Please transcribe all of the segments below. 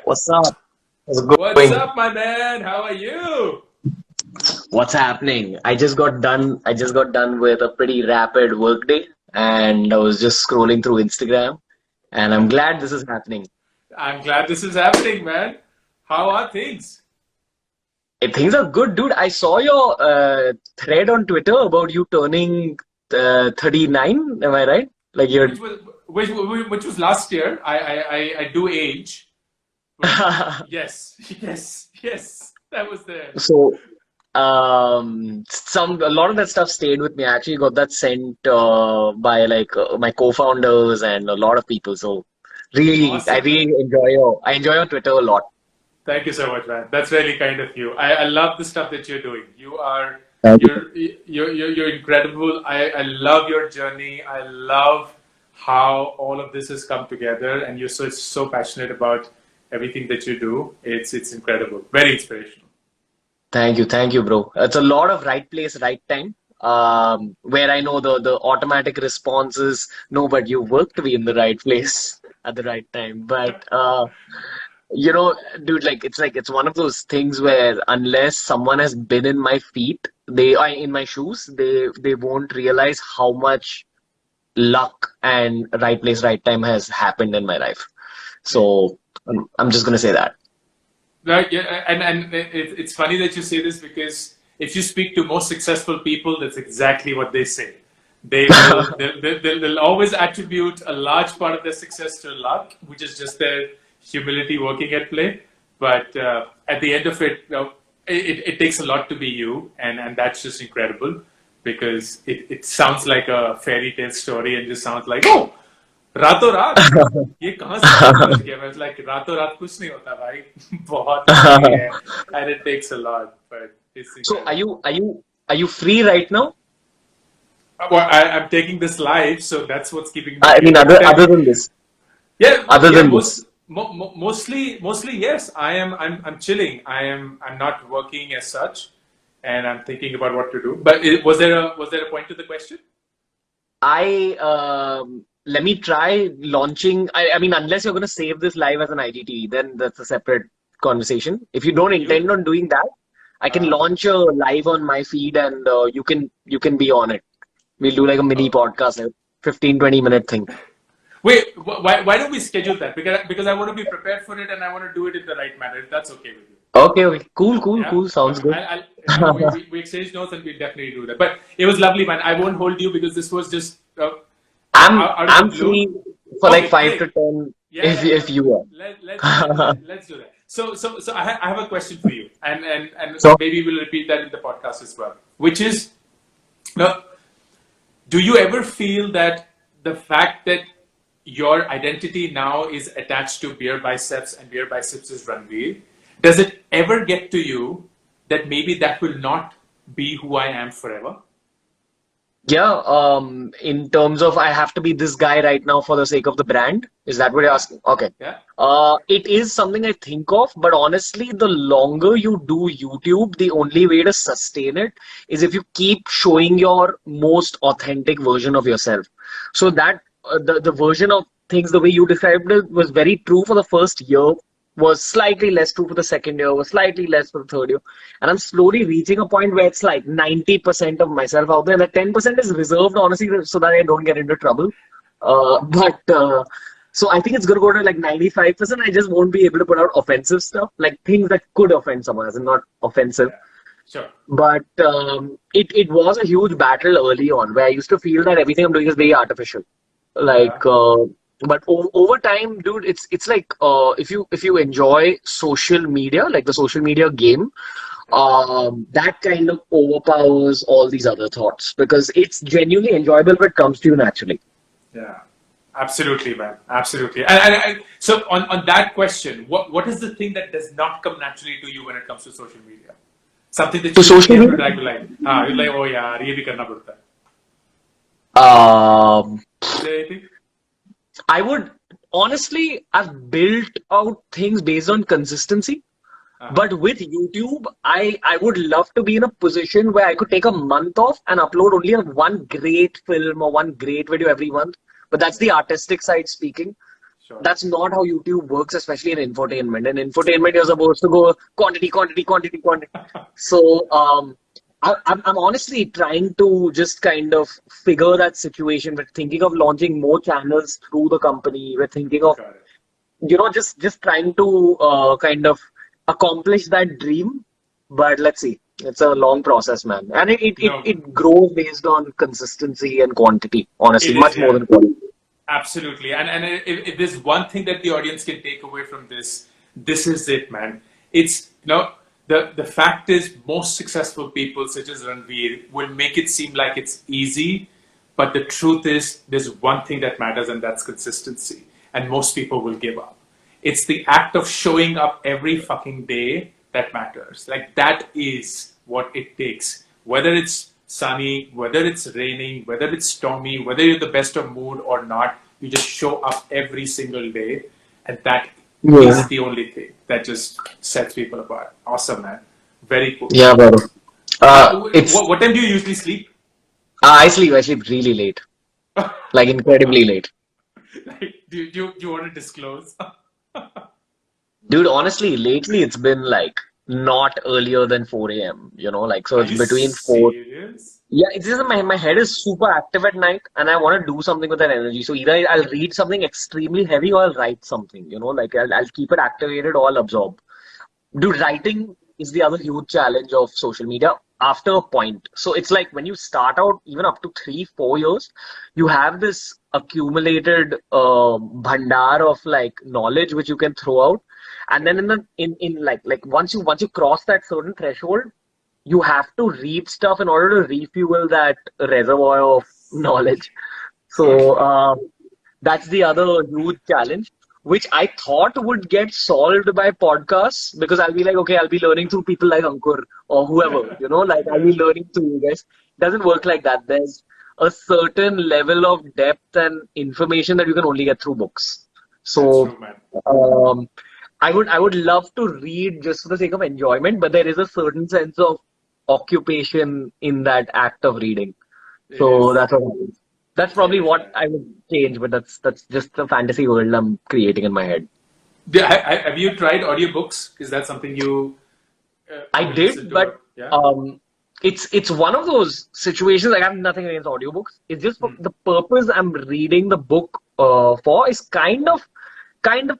What's up? How's it What's going? up, my man? How are you? What's happening? I just got done with a pretty rapid workday and I was just scrolling through Instagram and I'm Yeah. glad this is happening. I'm glad this is happening, man. How are things? Things are good, dude. I saw your thread on Twitter about you turning 39. Am I right? Like you're Which was which was last year. I do age, but yes, yes. That was there. so some a lot of that stuff stayed with me. I actually got that sent by my co-founders and a lot of people. So really, I Awesome, man. really enjoy your Twitter a lot. Thank you so much, man. That's really kind of you. I love the stuff that you're doing. Thank you. You're incredible. I love your journey. I love how all of this has come together, and you're so passionate about everything that you do. It's incredible. Very inspirational. Thank you, bro. It's a lot of right place, right time. Where I know the automatic response is no, but you worked to be in the right place at the right time. But you know, dude, like it's one of those things where unless someone has been in my feet, they are in my shoes, they won't realize how much luck and right place, right time has happened in my life. Yeah. So I'm just gonna say that. Right, yeah, it's funny that you say this because if you speak to most successful people, that's exactly what they say. They'll always attribute a large part of their success to luck, which is just their humility working at play. But at the end of it, it takes a lot to be you, and that's just incredible because it sounds like a fairy tale story and just sounds like, oh, रातों रात ये कहाँ से कहाँ पहुंच गया मैं like रातों रात कुछ नहीं होता भाई बहुत मेहनत है and it takes a lot but it's So are incredible. you are you are you free right now? Well, I'm taking this live, so that's what's keeping me I here. mean, But other than this, other yeah, than this. mostly yes. I'm chilling. I'm not working as such, and I'm thinking about what to do. But was there a point to the question? I Let me try launching. I mean, unless you're going to save this live as an IGTV, then that's a separate conversation. If you don't intend You on doing that, I can uh, launch a live on my feed and you can be on it. We'll do like a mini oh, podcast, like 15-20 minute thing. wait. Why don't we schedule that? Because I want to be prepared for it and I want to do it in the right manner. If that's okay with you. Okay, okay. Cool, cool, Yeah. cool. Sounds Okay. good. We exchange notes and we definitely do that. But it was lovely, man. I won't hold you because this was just out of the I'm blue. free for like Okay, five to great. ten Yeah, if yeah, yeah. if you Let's do that. So I have a question for you, and so maybe we'll repeat that in the podcast as well. Which is, now, do you ever feel that the fact that your identity now is attached to beer biceps and beer biceps is Ranveer, does it ever get to you that maybe that will not be who I am forever? yeah, in terms of I have to be this guy right now for the sake of the brand. Is that what you're Yeah, asking? Okay. yeah, It is something I think of, but honestly, the longer you do YouTube, the only way to sustain it is if you keep showing your most authentic version of yourself. So that the version of things the way you described it was very true for the first year, was slightly less true for the second year, was slightly less for the third year. And I'm slowly reaching a point where it's like 90% of myself out there. And that 10% is reserved, honestly, so that I don't get into trouble. But so I think it's going to go to like 95%. I just won't be able to put out offensive stuff, like things that could offend someone, as in not offensive. yeah. Sure. But it was a huge battle early on where I used to feel that everything I'm doing is very artificial. Yeah. Like, but over time, dude, it's like if you enjoy social media, like the social media game, Yeah. that kind of overpowers all these other thoughts because it's genuinely enjoyable, but it comes to you naturally. Yeah, absolutely, man. Absolutely. So on that question, what is the thing that does not come naturally to you when it comes to social media? Something that So you really social have to media. drag to like, you're like, oh yeah, ये भी करना पड़ता है. Um, Is there anything? I would honestly, I've built out things based on consistency. Uh-huh. But with YouTube, I would love to be in a position where I could take a month off and upload only one great film or one great video every month. But that's the artistic side speaking. Sure. that's not how YouTube works, especially in infotainment. In infotainment, you're supposed to go quantity, quantity, quantity, quantity. So I'm honestly trying to just kind of figure that situation. We're thinking of launching more channels through the company. We're thinking of, Got it. just trying to kind of accomplish that dream. But let's see. It's a long process, man. And No, it grows based on consistency and quantity, honestly, it is, much more yeah. than quality. Absolutely. And if there's one thing that the audience can take away from this, this is it, man. It's, the fact is most successful people such as Ranveer will make it seem like it's easy, but the truth is there's one thing that matters, and that's consistency. And most people will give up. It's the act of showing up every fucking day that matters. Like that is what it takes. Whether it's sunny, whether it's raining, whether it's stormy, whether you're the best of mood or not, you just show up every single day. And that is Yeah. the only thing that just sets people apart. Awesome, man. Very cool. Yeah, brother. It's What time do you usually sleep? I sleep really late, like incredibly late. Like, do you want to disclose? Dude, honestly, lately it's been like not earlier than 4 a.m., like so Are it's you between 4. serious? Yeah, it's just that my head is super active at night and I want to do something with that energy. So either I'll read something extremely heavy or I'll write something, like I'll keep it activated or I'll absorb. Dude, writing is the other huge challenge of social media after a point. So it's like when you start out, even up to 3, 4 years, you have this accumulated bhandar of like knowledge which you can throw out. And then in like once you cross that certain threshold, you have to read stuff in order to refuel that reservoir of knowledge. For So sure. that's the other huge challenge, which I thought would get solved by podcasts because I'll be like, okay, I'll be learning through people like Ankur or whoever, like I'll be Yeah, learning through you guys. Doesn't work like that. There's a certain level of depth and information that you can only get through books. that's So true, man. um, I would love to read just for the sake of enjoyment, but there is a certain sense of occupation in that act of reading. It So is. that's what happens. That's It probably is, what man. I would change, but that's just the fantasy world I'm creating in my head. Have you tried audiobooks? Is that something you I listen did, to? but Yeah. um, it's one of those situations. Like I have nothing against audiobooks. It's just for Hmm. the purpose I'm reading the book for is kind of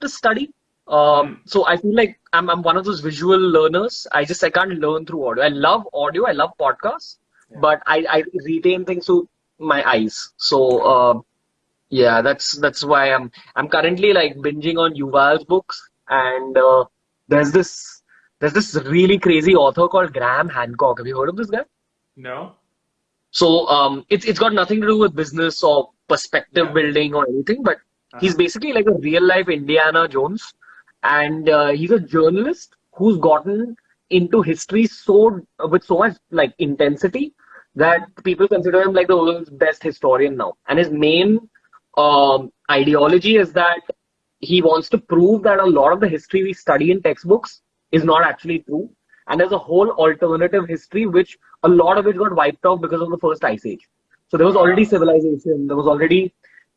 to study. Hmm. So I feel like I'm one of those visual learners. I can't learn through audio. I love audio. I love podcasts, Yeah. but I retain things through my eyes. So Got it. yeah, that's why I'm currently like binging on Yuval's books, and there's this there's this really crazy author called Graham Hancock. Have you heard of this guy? No. So it's got nothing to do with business or perspective Yeah. building or anything, but he's Uh-huh. basically like a real life Indiana Jones, and he's a journalist who's gotten into history so with so much like intensity that people consider him like the world's best historian now. And his main ideology is that he wants to prove that a lot of the history we study in textbooks is not actually true. And there's a whole alternative history, which a lot of it got wiped off because of the first ice age. So there was already Wow. civilization, there was already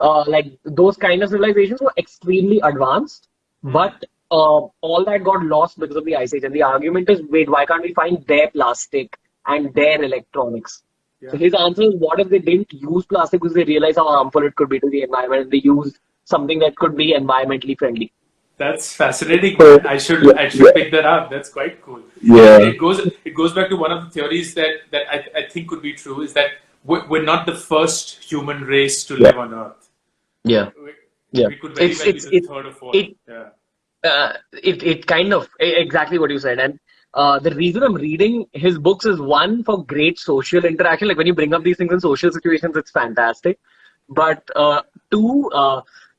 like those kind of civilizations were extremely advanced, Hmm. but all that got lost because of the ice age. And the argument is, wait, why can't we find their plastic and their electronics? So Yeah. his answer is, what if they didn't use plastic because they realized how harmful it could be to the environment and they used something that could be environmentally friendly? That's fascinating, So man. I should yeah, I yeah, should pick that up. That's quite cool. yeah, It goes back to one of the theories that I think could be true is that we're not the first human race to yeah, live on Earth. yeah, We, yeah. we could very It's well be it's the it third or fourth. it Yeah. it kind of exactly what you said. And the reason I'm reading his books is one, for great social interaction. Like when you bring up these things in social situations, it's fantastic. But two,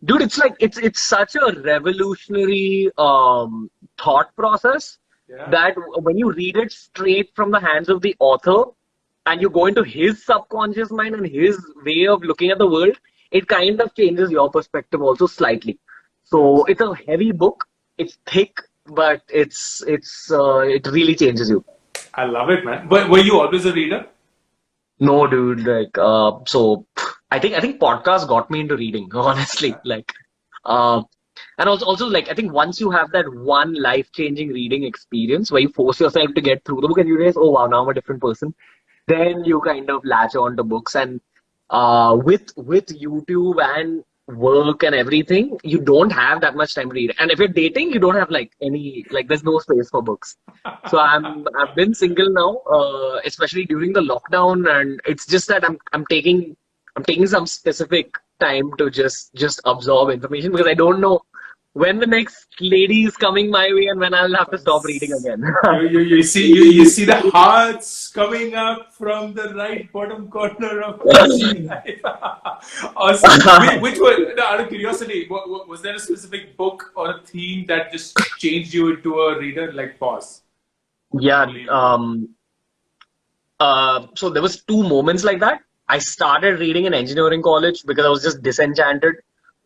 dude, it's like it's such a revolutionary thought process Yeah. that when you read it straight from the hands of the author and you go into his subconscious mind and his way of looking at the world, it kind of changes your perspective also slightly. So That's it's a heavy book. It's thick, but it really changes you. I love it, man. Were you always a reader? No, dude, like so I think podcast got me into reading, honestly. Yeah. Like Uh, and also, like, I think once you have that one life-changing reading experience where you force yourself to get through the book and you realize, oh wow, now I'm a different person, then you kind of latch on to books. And with YouTube and work and everything, you don't have that much time to read. And if you're dating, you don't have like any, like, there's no space for books. So I've been single now, especially during the lockdown, and it's just that I'm taking some specific time to just absorb information because I don't know when the next lady is coming my way and when I'll have to stop reading again. You see the hearts coming up from the right bottom corner of my screen. Awesome. Which was, out of curiosity, was there a specific book or a theme that just changed you into a reader? Like, pause. Yeah. So there was two moments like that. I started reading in engineering college because I was just disenchanted.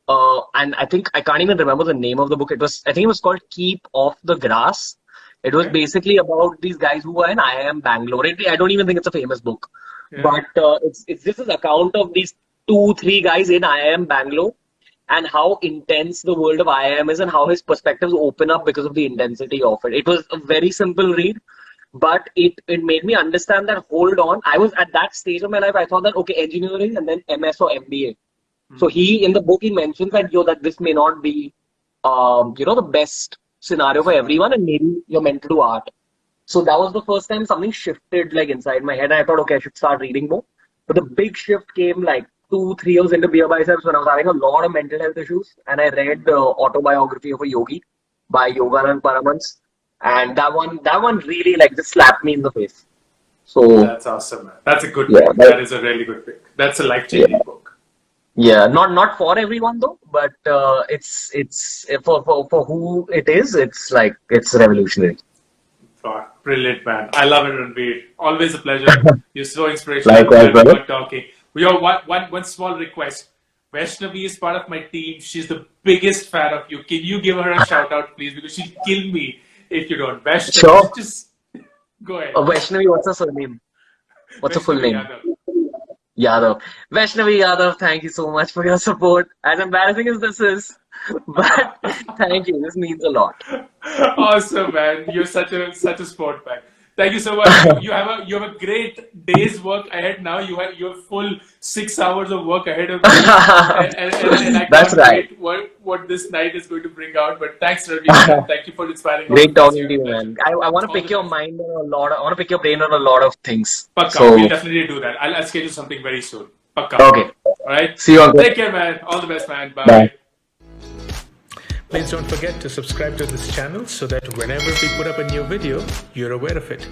And I think I can't even remember the name of the book. I think it was called Keep Off the Grass. It was Okay. basically about these guys who were in IIM Bangalore. I don't even think it's a famous book, Yeah. but it's just an account of these two, three guys in IIM Bangalore and how intense the world of IIM is and how his perspectives open up because of the intensity of it. It was a very simple read, but it made me understand that, hold on, I was at that stage of my life, I thought that, okay, engineering and then MS or MBA. So in the book, he mentions that, that this may not be, the best scenario for everyone, and maybe you're meant to do art. So that was the first time something shifted like inside my head, and I thought, okay, I should start reading more. But the big shift came like 2, 3 years into Beer Biceps when I was having a lot of mental health issues, and I read the autobiography of a yogi by Yoganand Paramhans, and that one really like just slapped me in the face. So That's awesome, man. That's a good yeah, pick. That is a really good pick. That's a life-changing yeah. book. Yeah, not for everyone though, but it's for who it is. It's like it's revolutionary. Oh, brilliant, man. I love it, Ranveer. Always a pleasure. You're so inspirational. Likewise, Glad we brother. got talking. We have one small request. Vaishnavi is part of my team. She's the biggest fan of you. Can you give her a shout out, please? Because she'll kill me if you don't. Vaishnavi, Sure. just go ahead. Vaishnavi, what's her surname? What's her full Vaishnavi name? Yadav. Yadav. Vaishnavi Yadav, thank you so much for your support. As embarrassing as this is, but thank you. This means a lot. Awesome, man. You're such a sport, man. Thank you so much. You have a great day's work ahead now. You have full 6 hours of work ahead of you, and I That's can't right. wait what this night is going to bring out. But thanks, Ravi, man. Thank you for inspiring all Great of us. talking You're to a you, pleasure. man. I want to All pick the your best. mind on a lot. I want to pick your brain on a lot of things. Pakka. We'll So, definitely do that. I'll schedule something very soon. Pakka. okay. All right. See you, Ankur. Take care, man. All the best, man. Bye. Bye. Please don't forget to subscribe to this channel so that whenever we put up a new video, you're aware of it.